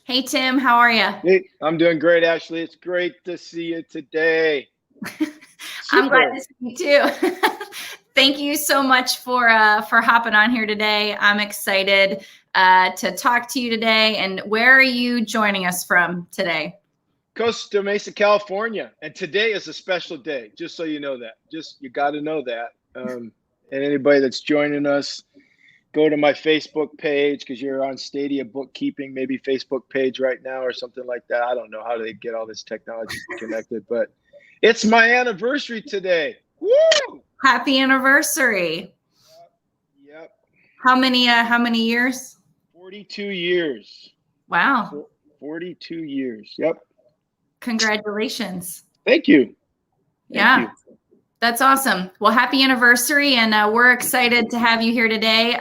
Hey, Tim, how are you? Hey, I'm doing great, Ashley. It's great to see you today. I'm glad to Super. see you too. Thank you so much for hopping on here today. I'm excited to talk to you today. And where are you joining us from today? Costa Mesa, California. And today is a special day, just so you know that. You got to know that. And anybody that's joining us, go to my Facebook page because you're on Stadia Bookkeeping, maybe Facebook page right now or something like that. I don't know how they get all this technology connected, but it's my anniversary today. Woo! Happy anniversary. Yep. How many years? 42 years. Wow. 42 years. Yep. Congratulations. Thank you. Thank Yeah. you. That's awesome. Well, happy anniversary, and we're excited to have you here today.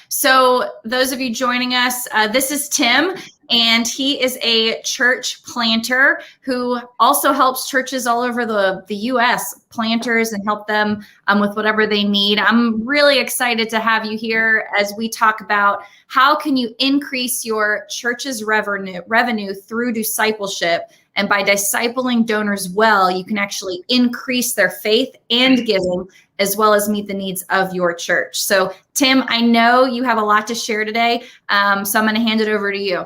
So those of you joining us, this is Tim, and he is a church planter who also helps churches all over the U.S., planters, and help them with whatever they need. I'm really excited to have you here as we talk about how can you increase your church's revenue through discipleship. And by discipling donors well, you can actually increase their faith and giving, as well as meet the needs of your church. So, Tim, I know you have a lot to share today, so I'm going to hand it over to you.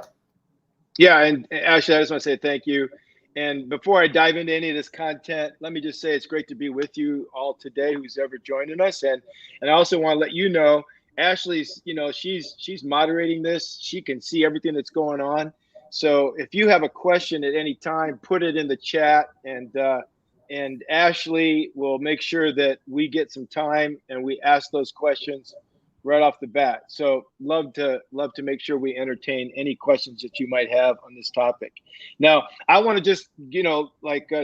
Yeah, and Ashley, I just want to say thank you. And before I dive into any of this content, let me just say it's great to be with you all today, who's ever joining us. And I also want to let you know, Ashley's, she's moderating this. She can see everything that's going on. So if you have a question at any time, put it in the chat, and Ashley will make sure that we get some time and we ask those questions right off the bat. So love to make sure we entertain any questions that you might have on this topic. Now, I want to just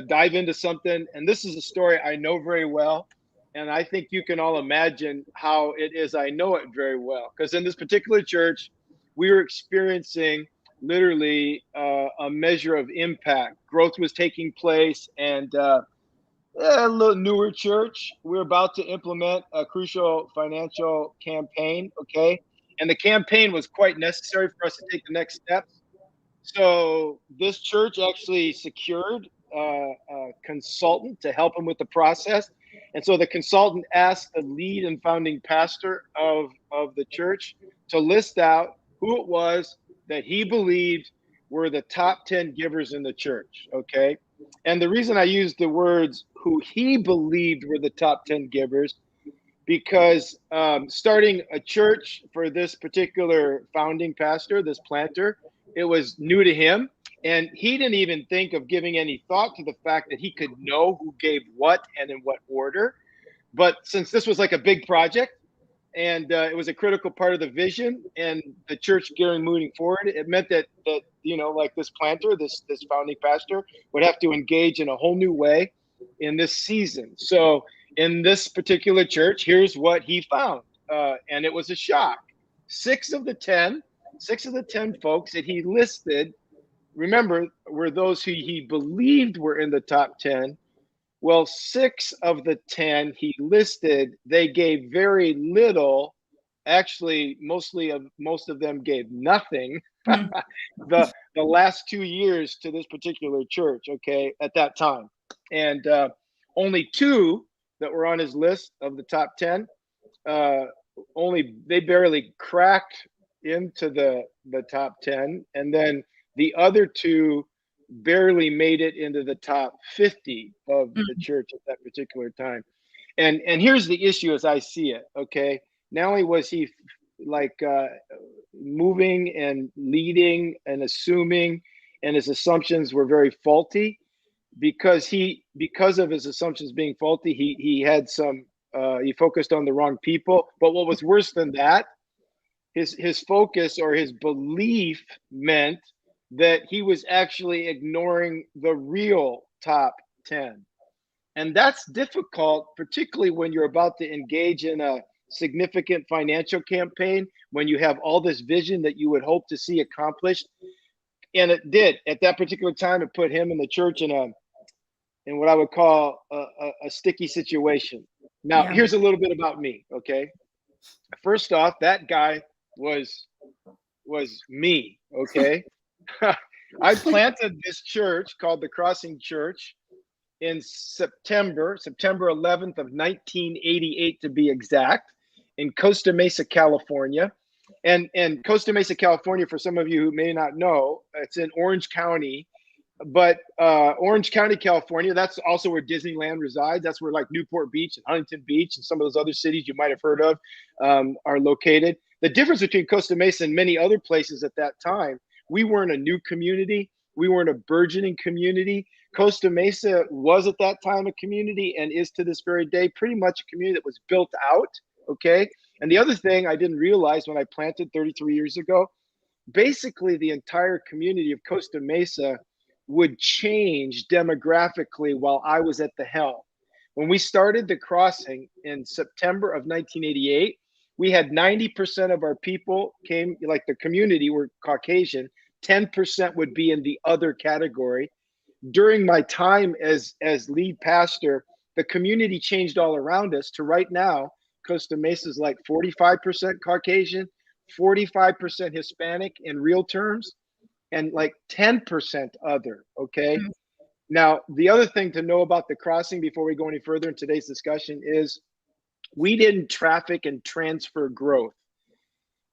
dive into something, and this is a story I know very well. And I think you can all imagine how it is. I know it very well because in this particular church, we were experiencing literally a measure of impact. Growth was taking place, and a little newer church. We're about to implement a crucial financial campaign. Okay. And the campaign was quite necessary for us to take the next steps. So this church actually secured a consultant to help them with the process. And so the consultant asked the lead and founding pastor of the church to list out who it was that he believed were the top 10 givers in the church. Okay. And the reason I use the words who he believed were the top 10 givers, because starting a church for this particular founding pastor, this planter, it was new to him. And he didn't even think of giving any thought to the fact that he could know who gave what and in what order. But since this was like a big project, and it was a critical part of the vision and the church gearing moving forward, it meant that like this planter, this founding pastor would have to engage in a whole new way in this season. So in this particular church, here's what he found, and it was a shock. Six of the 10 folks that he listed, remember, were those who he believed were in the top 10. Well, 6 of the 10 he listed, they gave very little. Actually, most of them gave nothing. the last 2 years to this particular church, okay, at that time. And only 2 that were on his list of the top 10, they barely cracked into the top 10, and then the other 2 barely made it into the top 50 of the church at that particular time. And here's the issue as I see it. Okay, not only was he moving and leading and assuming, and his assumptions were very faulty, because of his assumptions being faulty, he had some he focused on the wrong people. But what was worse than that, his focus or his belief meant that he was actually ignoring the real top 10. And that's difficult, particularly when you're about to engage in a significant financial campaign, when you have all this vision that you would hope to see accomplished. And it did. At that particular time, it put him and the church in what I would call a sticky situation. Now, here's a little bit about me, okay? First off, that guy was me, okay? I planted this church called the Crossing Church in September 11th of 1988 to be exact, in Costa Mesa, California. And Costa Mesa, California, for some of you who may not know, it's in Orange County. But Orange County, California, that's also where Disneyland resides. That's where like Newport Beach and Huntington Beach and some of those other cities you might have heard of are located. The difference between Costa Mesa and many other places at that time, we weren't a new community. We weren't a burgeoning community. Costa Mesa was at that time a community and is to this very day pretty much a community that was built out, okay? And the other thing I didn't realize when I planted 33 years ago, basically the entire community of Costa Mesa would change demographically while I was at the helm. When we started the Crossing in September of 1988, we had 90% of our people came, like the community were Caucasian, 10% would be in the other category. During my time as lead pastor, the community changed all around us to right now, Costa Mesa is like 45% Caucasian, 45% Hispanic in real terms, and like 10% other, okay? Mm-hmm. Now, the other thing to know about the Crossing before we go any further in today's discussion is we didn't traffic and transfer growth.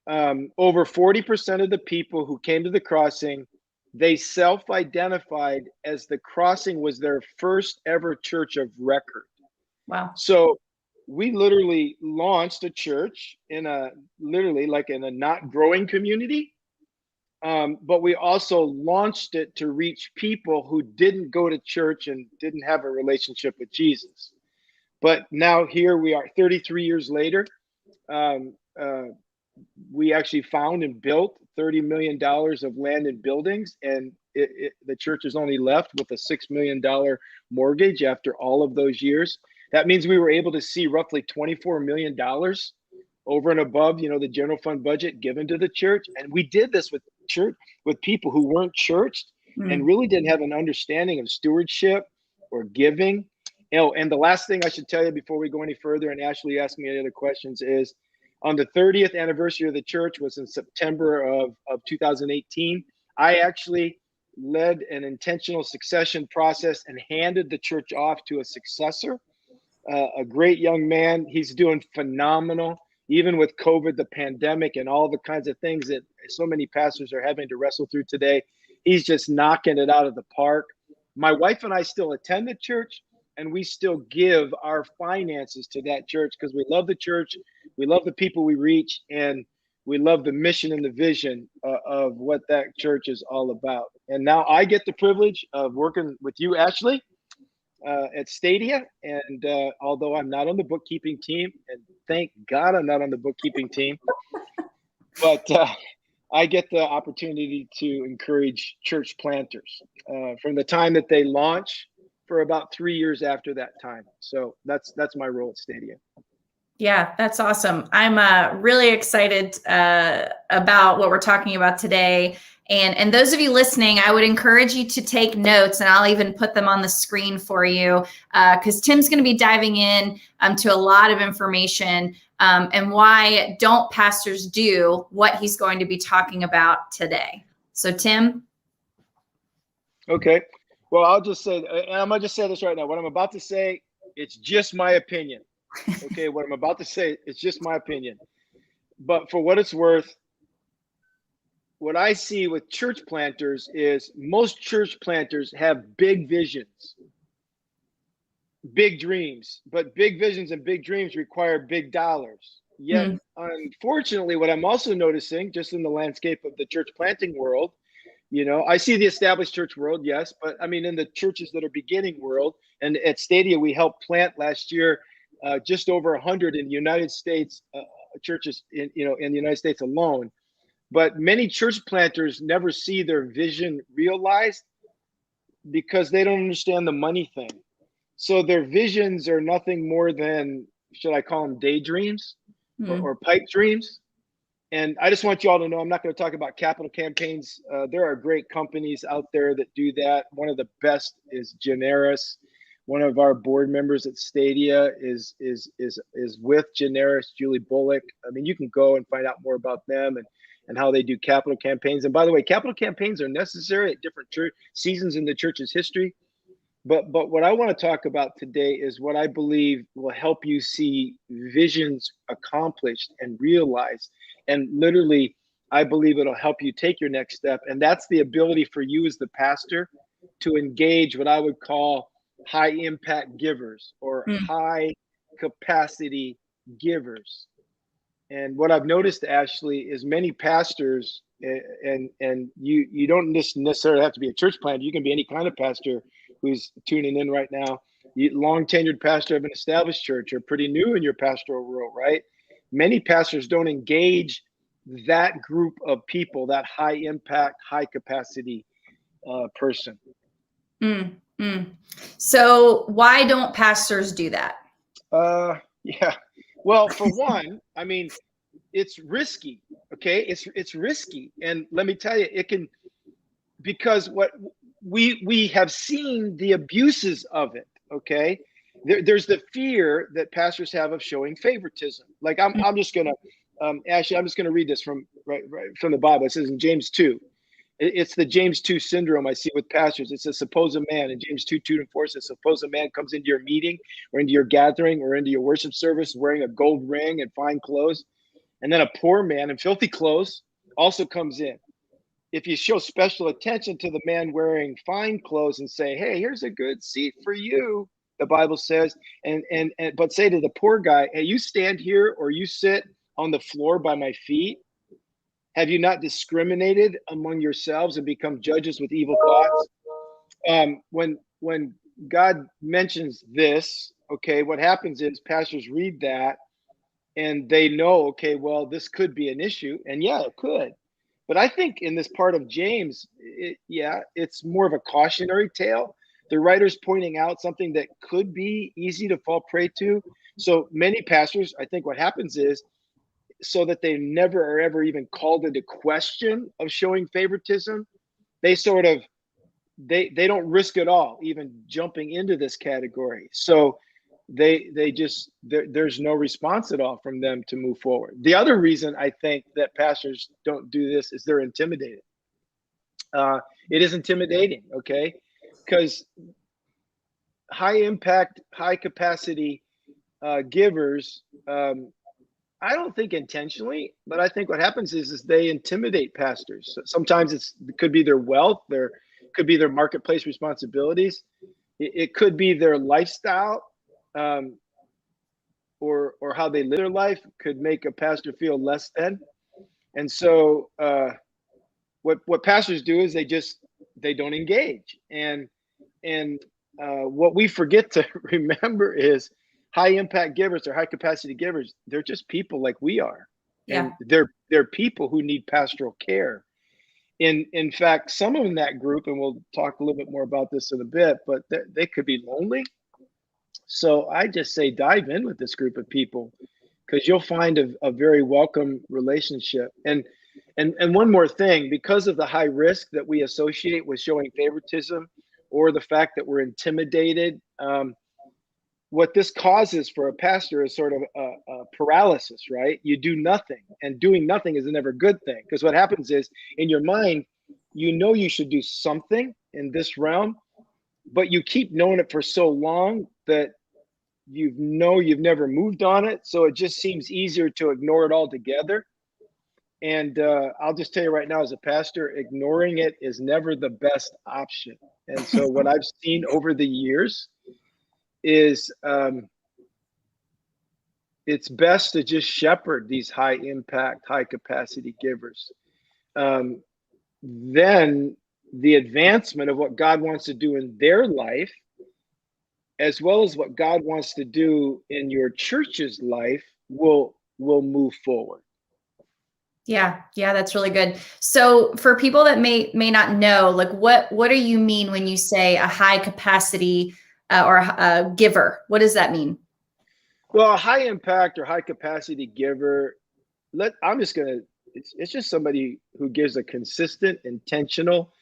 Over 40% of the people who came to the Crossing, they self-identified as the Crossing was their first ever church of record. Wow. So we literally launched a church in a not growing community. But we also launched it to reach people who didn't go to church and didn't have a relationship with Jesus. But now here we are 33 years later. We actually found and built $30 million of land and buildings, and the church is only left with a $6 million mortgage after all of those years. That means we were able to see roughly $24 million over and above, the general fund budget given to the church. And we did this with people who weren't churched and really didn't have an understanding of stewardship or giving. And the last thing I should tell you before we go any further, and Ashley asked me any other questions, is on the 30th anniversary of the church was in September of 2018. I actually led an intentional succession process and handed the church off to a successor, a great young man. He's doing phenomenal. Even with COVID, the pandemic, and all the kinds of things that so many pastors are having to wrestle through today, he's just knocking it out of the park. My wife and I still attend the church, and we still give our finances to that church because we love the church, we love the people we reach, and we love the mission and the vision of what that church is all about. And now I get the privilege of working with you, Ashley, at Stadia, and although I'm not on the bookkeeping team, and thank God I'm not on the bookkeeping team, but I get the opportunity to encourage church planters from the time that they launch for about 3 years after that time. So that's my role at Stadia. Yeah, that's awesome. I'm really excited about what we're talking about today. And those of you listening, I would encourage you to take notes, and I'll even put them on the screen for you because Tim's going to be diving in to a lot of information and why don't pastors do what he's going to be talking about today. So, Tim? Okay. Well, I'll just say, and I'm going to just say this right now. What I'm about to say, it's just my opinion. Okay, what I'm about to say, it's just my opinion. But for what it's worth, what I see with church planters is most church planters have big visions, big dreams, but big visions and big dreams require big dollars. Yet, unfortunately, what I'm also noticing just in the landscape of the church planting world, I see the established church world, yes, but I mean, in the churches that are beginning world, and at Stadia, we helped plant last year just over 100 in the United States, churches in the United States alone. But many church planters never see their vision realized because they don't understand the money thing. So their visions are nothing more than, should I call them daydreams or pipe dreams? And I just want you all to know, I'm not going to talk about capital campaigns. There are great companies out there that do that. One of the best is Generis. One of our board members at Stadia is with Generis, Julie Bullock. I mean, you can go and find out more about them. and how they do capital campaigns. And by the way, capital campaigns are necessary at different church seasons in the church's history. But what I want to talk about today is what I believe will help you see visions accomplished and realized. And literally, I believe it'll help you take your next step. And that's the ability for you as the pastor to engage what I would call high impact givers or high capacity givers. And what I've noticed, Ashley, is many pastors, and you don't necessarily have to be a church planter. You can be any kind of pastor who's tuning in right now. Long tenured pastor of an established church, or pretty new in your pastoral role, right? Many pastors don't engage that group of people, that high impact, high capacity person. So why don't pastors do that? Yeah. Well, for one, I mean, it's risky. Okay. It's risky. And let me tell you, it can, because what we have seen the abuses of it. Okay. There's the fear that pastors have of showing favoritism. Like I'm just going to, Ashley, I'm just going to read this from right from the Bible. It says in James 2, it's the James 2 syndrome I see with pastors. It says, suppose a man, in James 2:2-4 says, suppose a man comes into your meeting or into your gathering or into your worship service wearing a gold ring and fine clothes, and then a poor man in filthy clothes also comes in. If you show special attention to the man wearing fine clothes and say, hey, here's a good seat for you, the Bible says, but say to the poor guy, hey, you stand here or you sit on the floor by my feet. Have you not discriminated among yourselves and become judges with evil thoughts? When God mentions this, okay, what happens is pastors read that and they know, okay, well, this could be an issue. And yeah, it could. But I think in this part of James, it's more of a cautionary tale. The writer's pointing out something that could be easy to fall prey to. So many pastors, I think what happens is, so that they never are ever even called into question of showing favoritism, they sort of, they don't risk it all, even jumping into this category. So they just, there's no response at all from them to move forward. The other reason I think that pastors don't do this is they're intimidated. It is intimidating, okay? Because high impact, high capacity givers, I don't think intentionally, but I think what happens is they intimidate pastors. So sometimes it could be their wealth, could be their marketplace responsibilities. It could be their lifestyle, or how they live their life could make a pastor feel less than. And so what pastors do is they don't engage. And what we forget to remember is high impact givers or high capacity givers, they're just people like we are. Yeah. And they're people who need pastoral care. In fact, some of them in that group, and we'll talk a little bit more about this in a bit, but they could be lonely. So I just say dive in with this group of people, because you'll find a very welcome relationship. And one more thing, because of the high risk that we associate with showing favoritism, or the fact that we're intimidated, what this causes for a pastor is sort of a paralysis, right? You do nothing, and doing nothing is a never good thing, because what happens is in your mind, you know you should do something in this realm, but you keep knowing it for so long that you've never moved on it. So it just seems easier to ignore it altogether. And I'll just tell you right now, as a pastor, ignoring it is never the best option. And so what I've seen over the years is it's best to just shepherd these high impact, high capacity givers. Then the advancement of what God wants to do in their life, as well as what God wants to do in your church's life, will move forward. Yeah, that's really good. So for people that may not know, like what do you mean when you say a high capacity or a giver? What does that mean? Well, a high impact or high capacity giver, it's just somebody who gives a consistent, intentional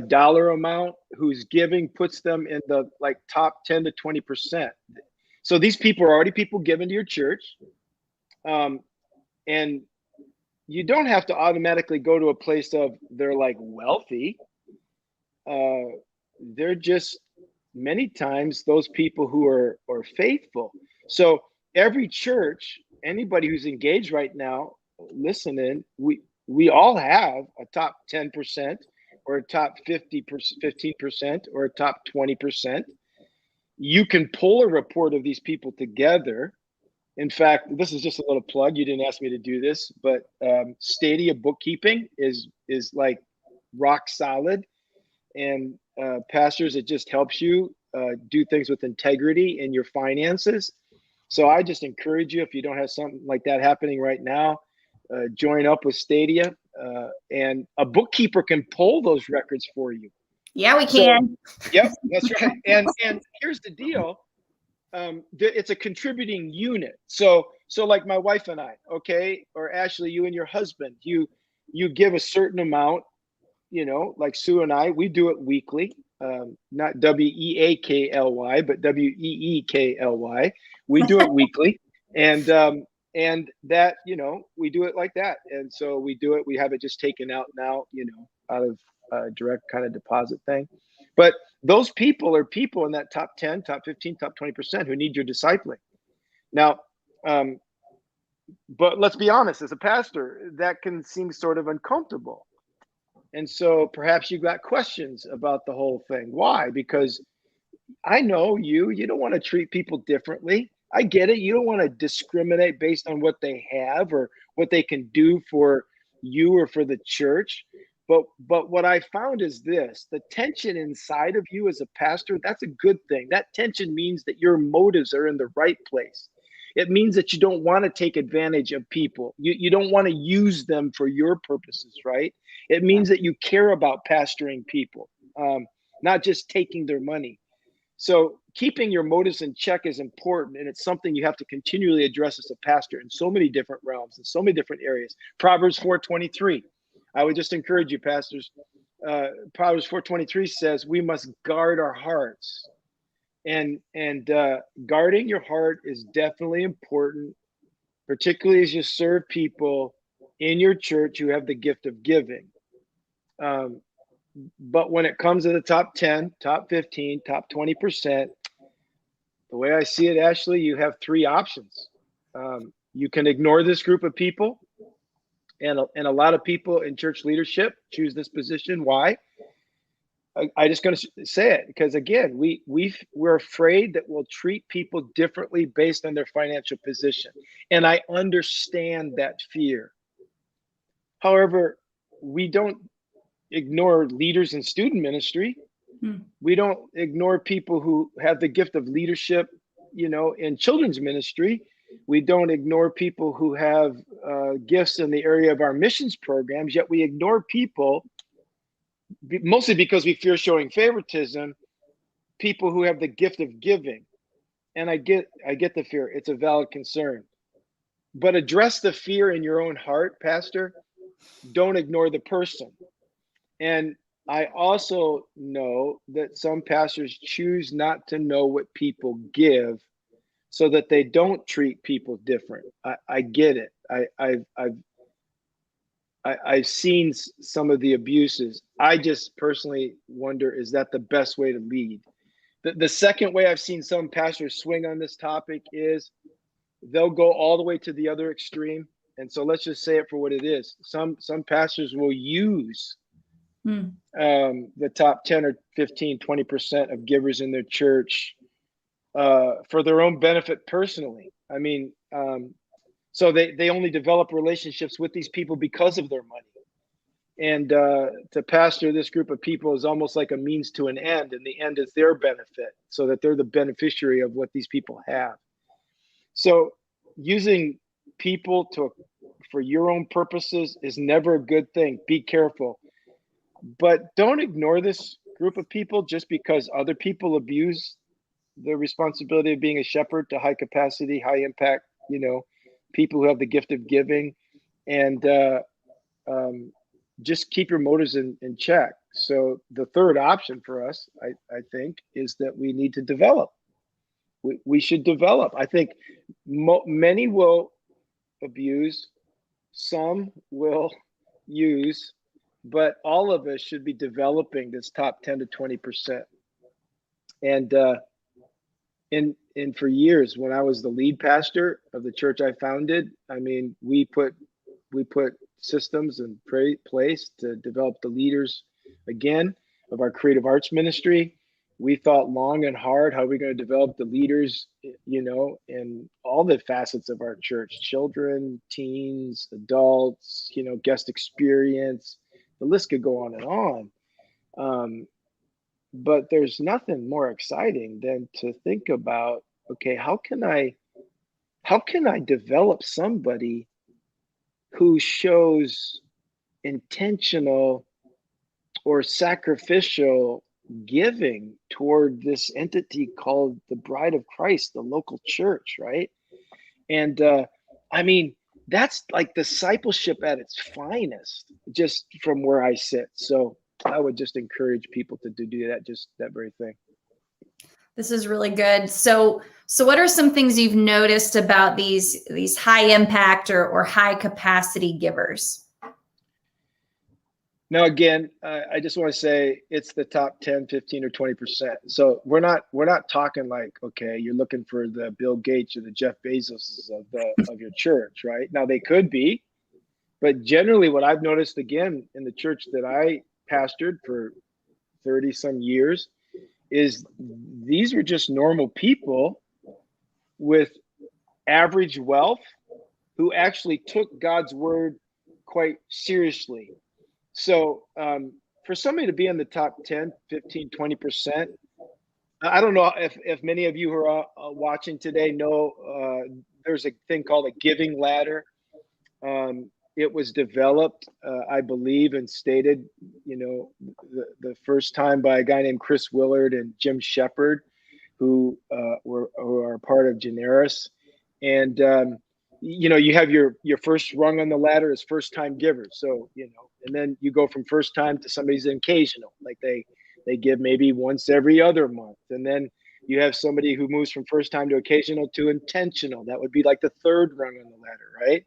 dollar amount, whose giving puts them in the top 10 to 20%. So these people are already people given to your church. And you don't have to automatically go to a place of they're like wealthy. They're just many times those people who are faithful. So every church, anybody who's engaged right now, listening, we all have a top 10% or a top 50%, 15% or a top 20%. You can pull a report of these people together. In fact, this is just a little plug. You didn't ask me to do this, but Stadia bookkeeping is like rock solid. And pastors, it just helps you do things with integrity in your finances. So I just encourage you, if you don't have something like that happening right now, join up with Stadia, and a bookkeeper can pull those records for you. Yeah, we can. Yep, that's right. And here's the deal. It's a contributing unit. So like my wife and I, okay, or Ashley, you and your husband, you give a certain amount, like Sue and I, we do it weekly, not WEAKLY, but WEEKLY. We do it weekly, and that, we do it like that. And so we do it. We have it just taken out now, out of direct kind of deposit thing. But those people are people in that top 10, top 15, top 20% who need your discipling. Now, but let's be honest, as a pastor, that can seem sort of uncomfortable. And so perhaps you got questions about the whole thing. Why? Because I know you don't want to treat people differently. I get it. You don't want to discriminate based on what they have or what they can do for you or for the church. But what I found is this: the tension inside of you as a pastor, that's a good thing. That tension means that your motives are in the right place. It means that you don't want to take advantage of people. You don't want to use them for your purposes, right? It means that you care about pastoring people, not just taking their money. So keeping your motives in check is important, and it's something you have to continually address as a pastor in so many different realms, in so many different areas. Proverbs 4:23. I would just encourage you, pastors. Proverbs 4:23 says we must guard our hearts. And guarding your heart is definitely important, particularly as you serve people in your church who have the gift of giving. But when it comes to the top 10, top 15, top 20%, the way I see it, Ashley, you have three options. You can ignore this group of people, and a lot of people in church leadership choose this position. Why? I just going to say it because, again, we're afraid that we'll treat people differently based on their financial position. And I understand that fear. However, we don't ignore leaders in student ministry. We don't ignore people who have the gift of leadership, in children's ministry. We don't ignore people who have gifts in the area of our missions programs, yet we ignore people, mostly because we fear showing favoritism, people who have the gift of giving. And I get the fear. It's a valid concern. But address the fear in your own heart, Pastor. Don't ignore the person. And I also know that some pastors choose not to know what people give so that they don't treat people different. I get it. I've seen some of the abuses. I just personally wonder, is that the best way to lead? The second way I've seen some pastors swing on this topic is they'll go all the way to the other extreme. And so let's just say it for what it is. Some pastors will use the top 10 or 15, 20% of givers in their church for their own benefit personally. I mean, so they only develop relationships with these people because of their money. And to pastor this group of people is almost like a means to an end, and the end is their benefit, so that they're the beneficiary of what these people have. So using people for your own purposes is never a good thing. Be careful. But don't ignore this group of people just because other people abuse the responsibility of being a shepherd to high capacity, high impact, people who have the gift of giving, and just keep your motives in check. So the third option for us, I think, is that we need to develop. We should develop. I think many will abuse, some will use, but all of us should be developing this top 10 to 20%. And for years, when I was the lead pastor of the church I founded, I mean, we put systems in place to develop the leaders again of our creative arts ministry. We thought long and hard, how are we going to develop the leaders, in all the facets of our church: children, teens, adults, guest experience. The list could go on and on. But there's nothing more exciting than to think about, okay, how can I develop somebody who shows intentional or sacrificial giving toward this entity called the Bride of Christ, the local church, right? And I mean, that's like discipleship at its finest, just from where I sit. So I would just encourage people to do that, just that very thing. This is really good. So what are some things you've noticed about these high impact or high capacity givers? Now, again, I just want to say it's the top 10, 15, or 20%. So we're not talking like, okay, you're looking for the Bill Gates or the Jeff Bezos of your church, right? Now they could be, but generally what I've noticed, again, in the church that I pastored for 30 some years, is these were just normal people with average wealth who actually took God's word quite seriously. So for somebody to be in the top 10, 15, 20%, I don't know if many of you who are watching today know there's a thing called a giving ladder. It was developed, I believe, and stated, the first time by a guy named Chris Willard and Jim Shepard, who are part of Generis. And you have your first rung on the ladder is first time givers. So, and then you go from first time to somebody's occasional, like they give maybe once every other month. And then you have somebody who moves from first time to occasional to intentional. That would be like the third rung on the ladder, right?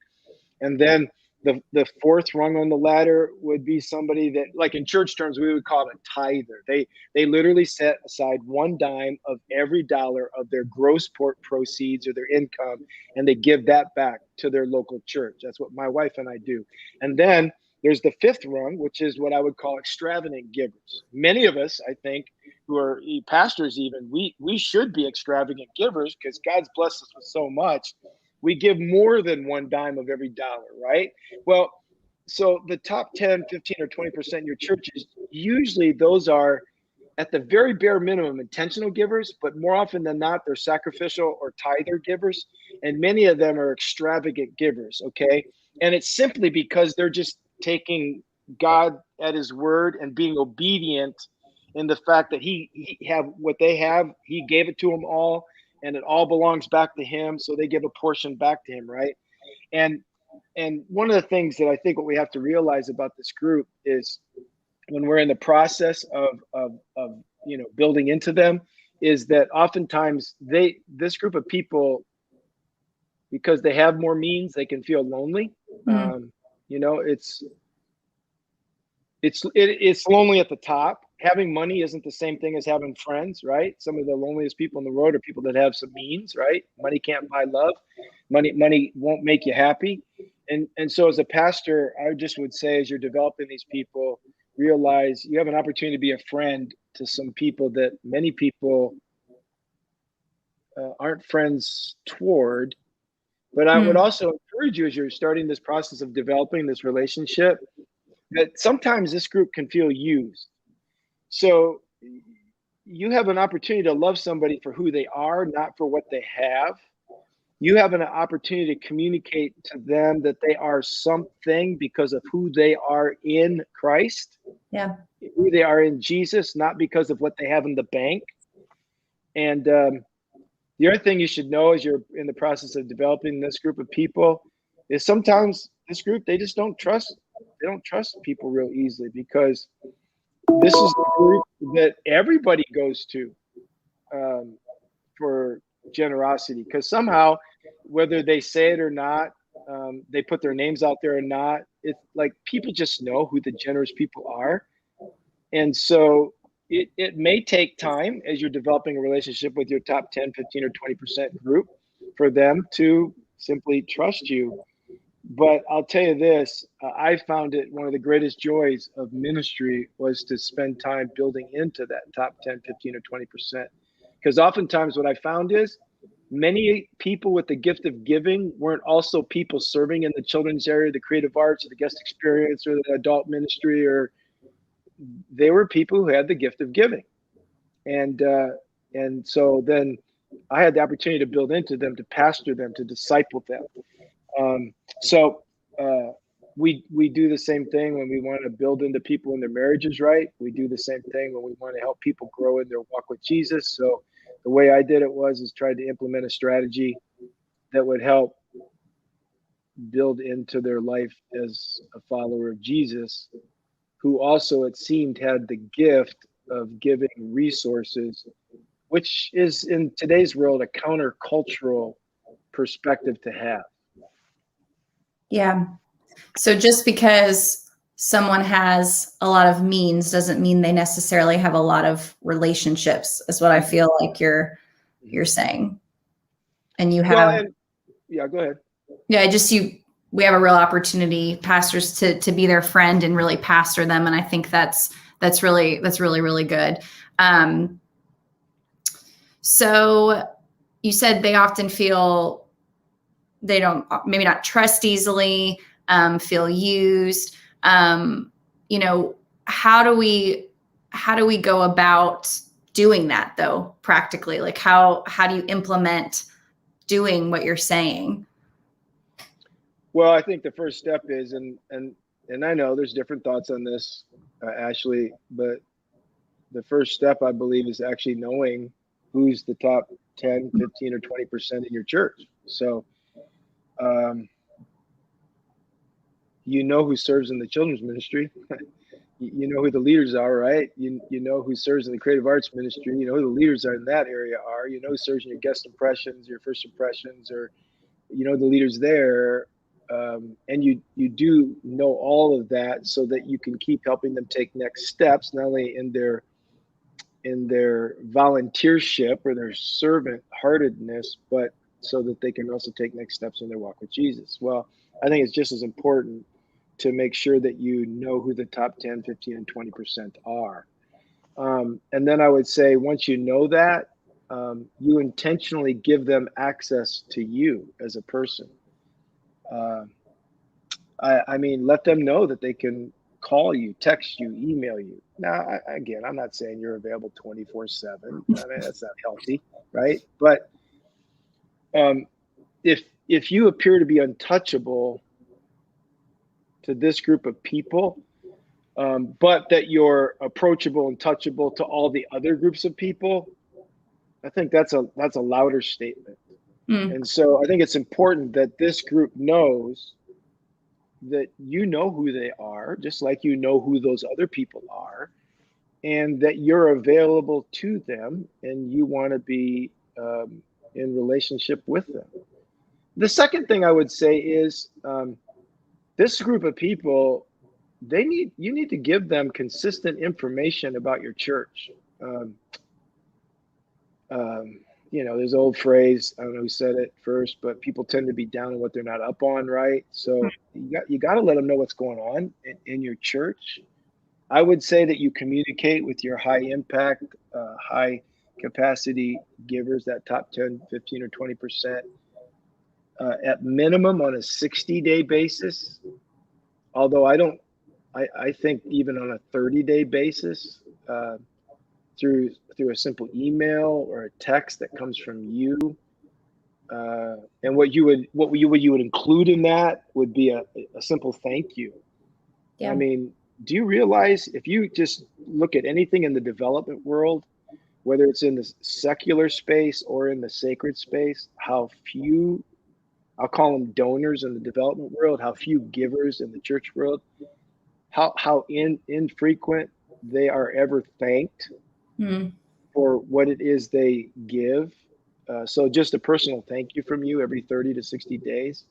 And then the fourth rung on the ladder would be somebody that, like in church terms, we would call it a tither. They literally set aside one dime of every dollar of their gross proceeds or their income, and they give that back to their local church. That's what my wife and I do. And then there's the fifth rung, which is what I would call extravagant givers. Many of us, I think, who are pastors even, we should be extravagant givers because God's blessed us with so much. We give more than one dime of every dollar, right? Well, so the top 10, 15, or 20% in your churches, usually those are at the very bare minimum intentional givers, but more often than not, they're sacrificial or tither givers. And many of them are extravagant givers, okay? And it's simply because they're just taking God at his word and being obedient in the fact that he have what they have, he gave it to them all, and it all belongs back to him. So they give a portion back to him, right? And one of the things that I think what we have to realize about this group is when we're in the process of building into them, is that oftentimes this group of people, because they have more means, they can feel lonely. It's lonely at the top. Having money isn't the same thing as having friends, right? Some of the loneliest people in the world are people that have some means, right? Money can't buy love. Money won't make you happy. And so as a pastor, I just would say, as you're developing these people, realize you have an opportunity to be a friend to some people that many people aren't friends toward. But I would also encourage you, as you're starting this process of developing this relationship, that sometimes this group can feel used. So you have an opportunity to love somebody for who they are, not for what they have. You have an opportunity to communicate to them that they are something because of who they are in Christ. Yeah. Who they are in Jesus, not because of what they have in the bank. And the other thing you should know as you're in the process of developing this group of people is sometimes this group, they just don't trust people real easily, because this is the group that everybody goes to for generosity, because somehow, whether they say it or not, they put their names out there or not. It's like people just know who the generous people are. And so it may take time as you're developing a relationship with your top 10, 15, or 20% group for them to simply trust you. But I'll tell you this, I found it one of the greatest joys of ministry was to spend time building into that top 10, 15, or 20%. Because oftentimes what I found is many people with the gift of giving weren't also people serving in the children's area, the creative arts, or the guest experience, or the adult ministry, or they were people who had the gift of giving. And so then I had the opportunity to build into them, to pastor them, to disciple them. So we do the same thing when we want to build into people in their marriages, right? We do the same thing when we want to help people grow in their walk with Jesus. So the way I did it was tried to implement a strategy that would help build into their life as a follower of Jesus, who also, it seemed, had the gift of giving resources, which is in today's world a countercultural perspective to have. Yeah. So just because someone has a lot of means doesn't mean they necessarily have a lot of relationships, is what I feel like you're saying. And you have, yeah, go ahead. Yeah, we have a real opportunity, pastors, to be their friend and really pastor them. And I think that's really good. So you said they often feel they don't, maybe not trust easily, feel used. You know, how do we go about doing that though, practically? Like how do you implement doing what you're saying? Well, I think the first step is, and I know there's different thoughts on this, Ashley, but the first step, I believe, is actually knowing who's the top 10, 15, or 20% in your church. So, you know who serves in the children's ministry. You know who the leaders are, right? You know who serves in the creative arts ministry. You know who the leaders are in that area are. You know who serves in your guest impressions, your first impressions, or you know the leaders there. And you do know all of that so that you can keep helping them take next steps, not only in their volunteership or their servant heartedness, but so that they can also take next steps in their walk with Jesus. Well, I think it's just as important to make sure that you know who the top 10, 15, and 20% are. And then I would say, once you know that, you intentionally give them access to you as a person. I mean, let them know that they can call you, text you, email you. Now, again, I'm not saying you're available 24/7. I mean, that's not healthy, right? But if you appear to be untouchable to this group of people, but that you're approachable and touchable to all the other groups of people, I think that's a louder statement. And so I think it's important that this group knows that you know who they are, just like you know who those other people are, and that you're available to them and you want to be in relationship with them. The second thing I would say is this group of people, you need to give them consistent information about your church. You know, there's an old phrase, I don't know who said it first, but people tend to be down on what they're not up on, right? So you got to let them know what's going on in your church. I would say that you communicate with your high impact, high capacity givers, that top 10, 15, or 20%, at minimum on a 60-day basis. Although I think even on a 30-day basis, through a simple email or a text that comes from you, and what you would include in that would be a simple thank you. Yeah. I mean, do you realize if you just look at anything in the development world, whether it's in the secular space or in the sacred space, how few, I'll call them donors in the development world, how few givers in the church world, how infrequent they are ever thanked for what it is they give. So just a personal thank you from you every 30 to 60 days.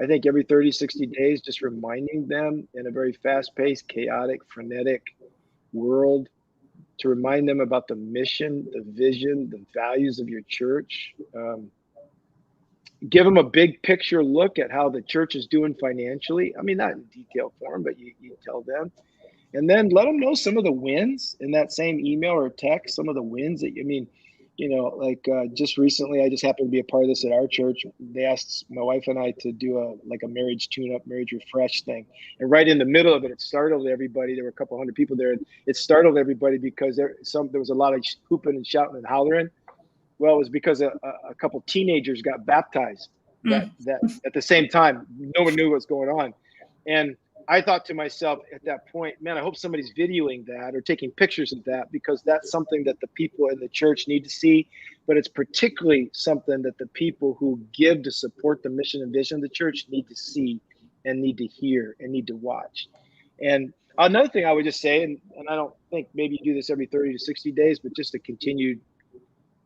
I think every 30, 60 days, just reminding them in a very fast-paced, chaotic, frenetic world, to remind them about the mission, the vision, the values of your church. Give them a big picture look at how the church is doing financially. I mean, not in detailed form, but you tell them. And then let them know some of the wins in that same email or text, some of the wins that, I mean, just recently, I just happened to be a part of this at our church. They asked my wife and I to do a marriage tune-up, marriage refresh thing. And right in the middle of it, it startled everybody. There were a couple hundred people there. It startled everybody because there was a lot of hooping and shouting and hollering. Well, it was because a couple teenagers got baptized that at the same time. No one knew what was going on. And I thought to myself at that point, man, I hope somebody's videoing that or taking pictures of that, because that's something that the people in the church need to see. But it's particularly something that the people who give to support the mission and vision of the church need to see and need to hear and need to watch. And another thing I would just say, and I don't think maybe you do this every 30 to 60 days, but just a continued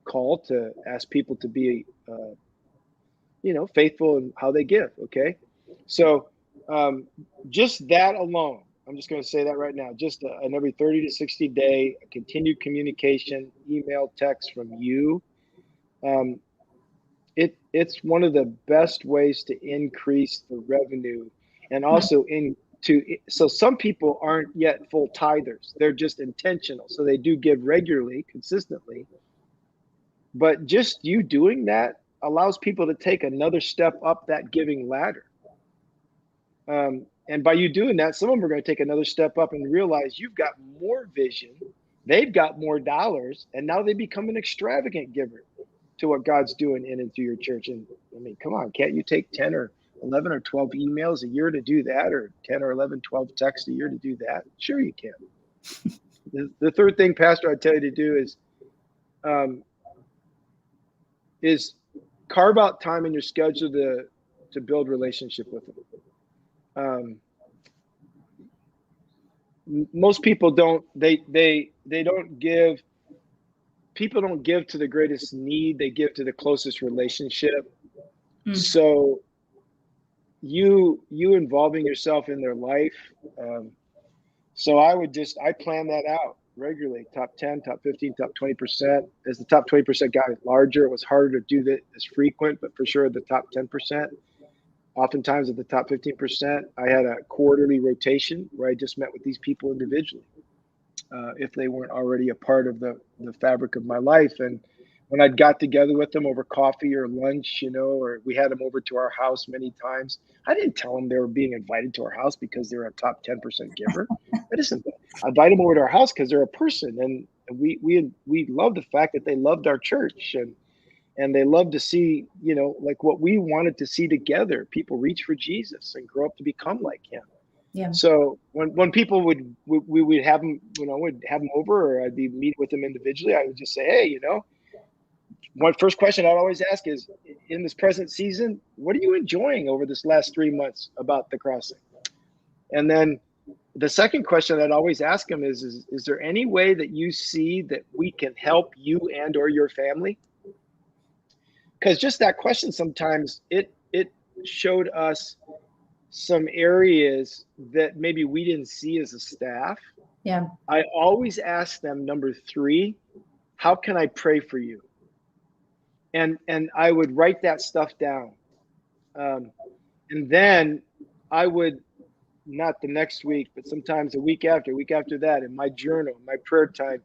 call to ask people to be, faithful in how they give. Okay. So, just that alone, I'm just going to say that right now, just an every 30 to 60 day continued communication, email, text from you. It's one of the best ways to increase the revenue, and also so some people aren't yet full tithers. They're just intentional. So they do give regularly, consistently, but just you doing that allows people to take another step up that giving ladder. And by you doing that, some of them are going to take another step up and realize you've got more vision. They've got more dollars, and now they become an extravagant giver to what God's doing in and through your church. And I mean, come on, can't you take 10 or 11 or 12 emails a year to do that, or 10 or 11, 12 texts a year to do that? Sure you can. The third thing, Pastor, I'd tell you to do is carve out time in your schedule to build relationship with them. Most people don't, they don't give, people don't give to the greatest need, they give to the closest relationship. So you involving yourself in their life. So I plan that out regularly. Top 10, top 15, top 20%. As the top 20% got larger, it was harder to do that as frequent, but for sure the top 10%. Oftentimes at the top 15%, I had a quarterly rotation where I just met with these people individually, if they weren't already a part of the fabric of my life. And when I'd got together with them over coffee or lunch, or we had them over to our house many times, I didn't tell them they were being invited to our house because they're a top 10% giver. I invite them over to our house because they're a person, and we love the fact that they loved our church, and they love to see, like what we wanted to see together, people reach for Jesus and grow up to become like him. Yeah. So when people we would have them, would have them over, or I'd be meeting with them individually, I would just say, hey, one first question I'd always ask is, in this present season, what are you enjoying over this last 3 months about the crossing? And then the second question I'd always ask them is there any way that you see that we can help you and or your family? Because just that question, sometimes it showed us some areas that maybe we didn't see as a staff. Yeah. I always ask them, number 3, how can I pray for you? And I would write that stuff down. And then I would, not the next week, but sometimes a week after that, in my journal, my prayer time,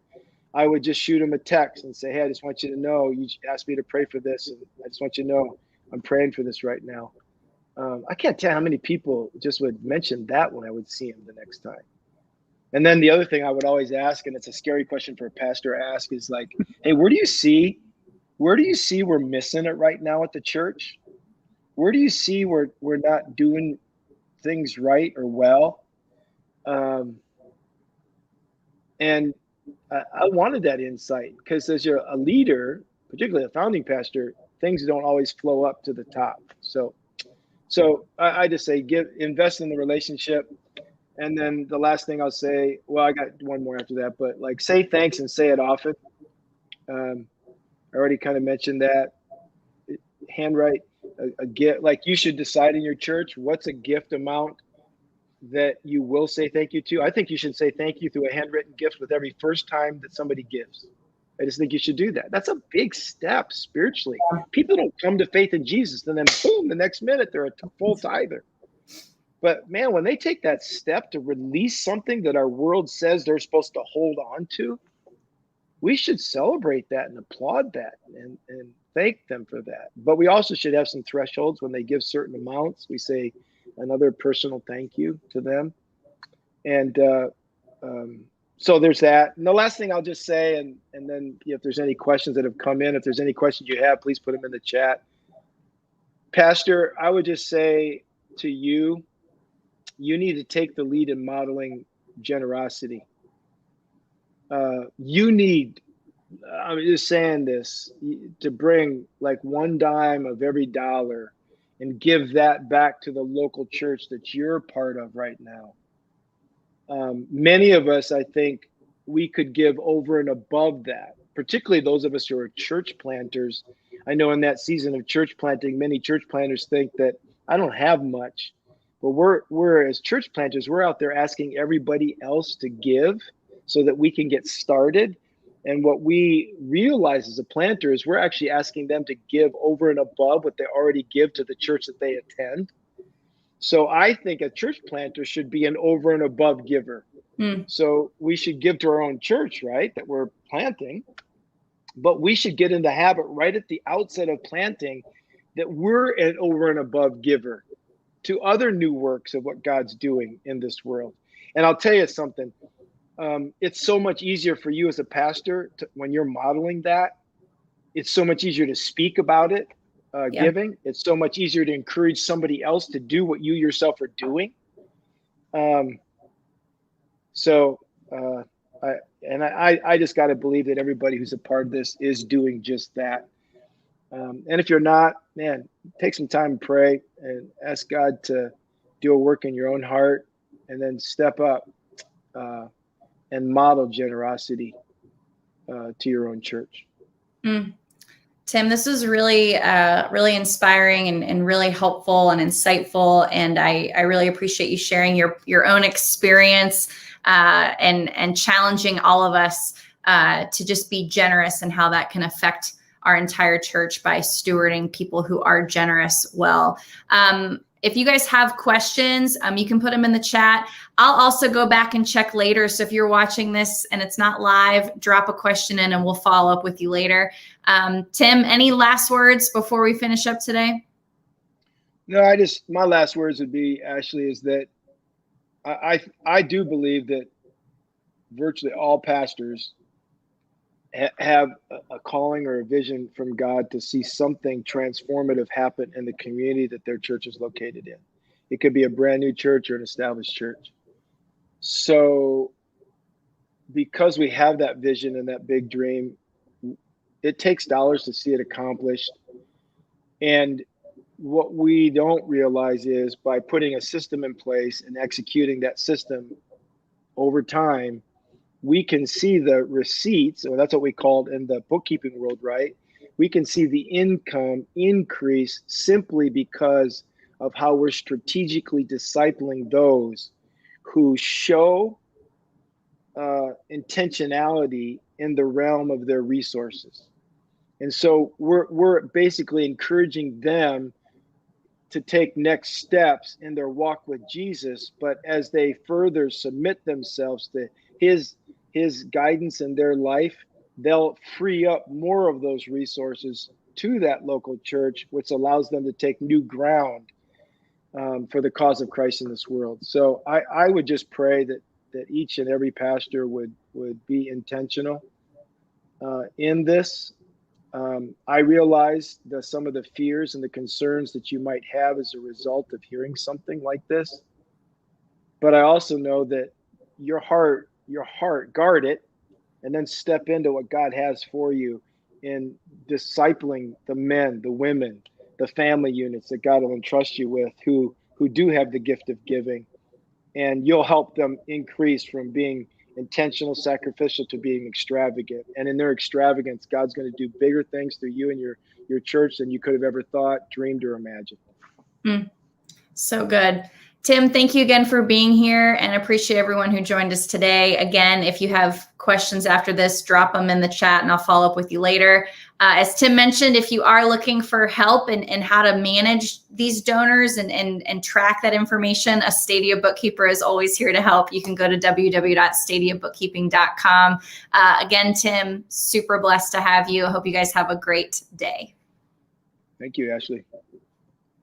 I would just shoot them a text and say, hey, I just want you to know, you asked me to pray for this, and I just want you to know I'm praying for this right now. I can't tell how many people just would mention that when I would see them the next time. And then the other thing I would always ask, and it's a scary question for a pastor to ask, is like, hey, where do you see we're missing it right now at the church? Where do you see we're not doing things right or well? And I wanted that insight, because as you're a leader, particularly a founding pastor, things don't always flow up to the top. So I just say invest in the relationship. And then the last thing I'll say, well, I got one more after that, but like, say thanks and say it often. I already kind of mentioned that. Handwrite. a gift. Like you should decide in your church what's a gift amount that you will say thank you to. I think you should say thank you through a handwritten gift with every first time that somebody gives. I just think you should do that. That's a big step spiritually. People don't come to faith in Jesus and then boom, the next minute they're a full tither. But man, when they take that step to release something that our world says they're supposed to hold on to, we should celebrate that and applaud that and thank them for that. But we also should have some thresholds when they give certain amounts. We say another personal thank you to them. And so there's that. And the last thing I'll just say, and then if there's any questions that have come in, if there's any questions you have, please put them in the chat. Pastor, I would just say to you, you need to take the lead in modeling generosity. You need, I'm just saying this, to bring like one dime of every dollar and give that back to the local church that you're part of right now. Many of us, I think, we could give over and above that, particularly those of us who are church planters. I know in that season of church planting, many church planters think that I don't have much, but we're as church planters, we're out there asking everybody else to give so that we can get started. And what we realize as a planter is we're actually asking them to give over and above what they already give to the church that they attend. So I think a church planter should be an over and above giver. So we should give to our own church, right, that we're planting. But we should get in the habit right at the outset of planting that we're an over and above giver to other new works of what God's doing in this world. And I'll tell you something. It's so much easier for you as a pastor when you're modeling that. It's so much easier to speak about it, giving. It's so much easier to encourage somebody else to do what you yourself are doing. I just got to believe that everybody who's a part of this is doing just that. And if you're not, man, take some time and pray and ask God to do a work in your own heart, and then step up and model generosity to your own church. Tim, this was really, really inspiring and really helpful and insightful. And I really appreciate you sharing your own experience and challenging all of us to just be generous and how that can affect our entire church by stewarding people who are generous well. If you guys have questions, you can put them in the chat. I'll also go back and check later. So if you're watching this and it's not live, drop a question in and we'll follow up with you later. Tim, any last words before we finish up today? No, my last words would be, Ashley, is that I do believe that virtually all pastors have a calling or a vision from God to see something transformative happen in the community that their church is located in. It could be a brand new church or an established church. So because we have that vision and that big dream, it takes dollars to see it accomplished. And what we don't realize is by putting a system in place and executing that system over time, we can see the receipts, or that's what we called in the bookkeeping world, right? We can see the income increase simply because of how we're strategically discipling those who show intentionality in the realm of their resources. And so we're basically encouraging them to take next steps in their walk with Jesus, but as they further submit themselves to his guidance in their life, they'll free up more of those resources to that local church, which allows them to take new ground for the cause of Christ in this world. So I would just pray that each and every pastor would be intentional in this. I realize that some of the fears and the concerns that you might have as a result of hearing something like this, but I also know that your heart, guard it, and then step into what God has for you in discipling the men, the women, the family units that God will entrust you with who do have the gift of giving. And you'll help them increase from being intentional, sacrificial, to being extravagant. And in their extravagance, God's going to do bigger things through you and your church than you could have ever thought, dreamed, or imagined. So good. Tim, thank you again for being here, and appreciate everyone who joined us today. Again, if you have questions after this, drop them in the chat and I'll follow up with you later. As Tim mentioned, if you are looking for help in how to manage these donors and track that information, a Stadia bookkeeper is always here to help. You can go to www.stadiabookkeeping.com. Again, Tim, super blessed to have you. I hope you guys have a great day. Thank you, Ashley.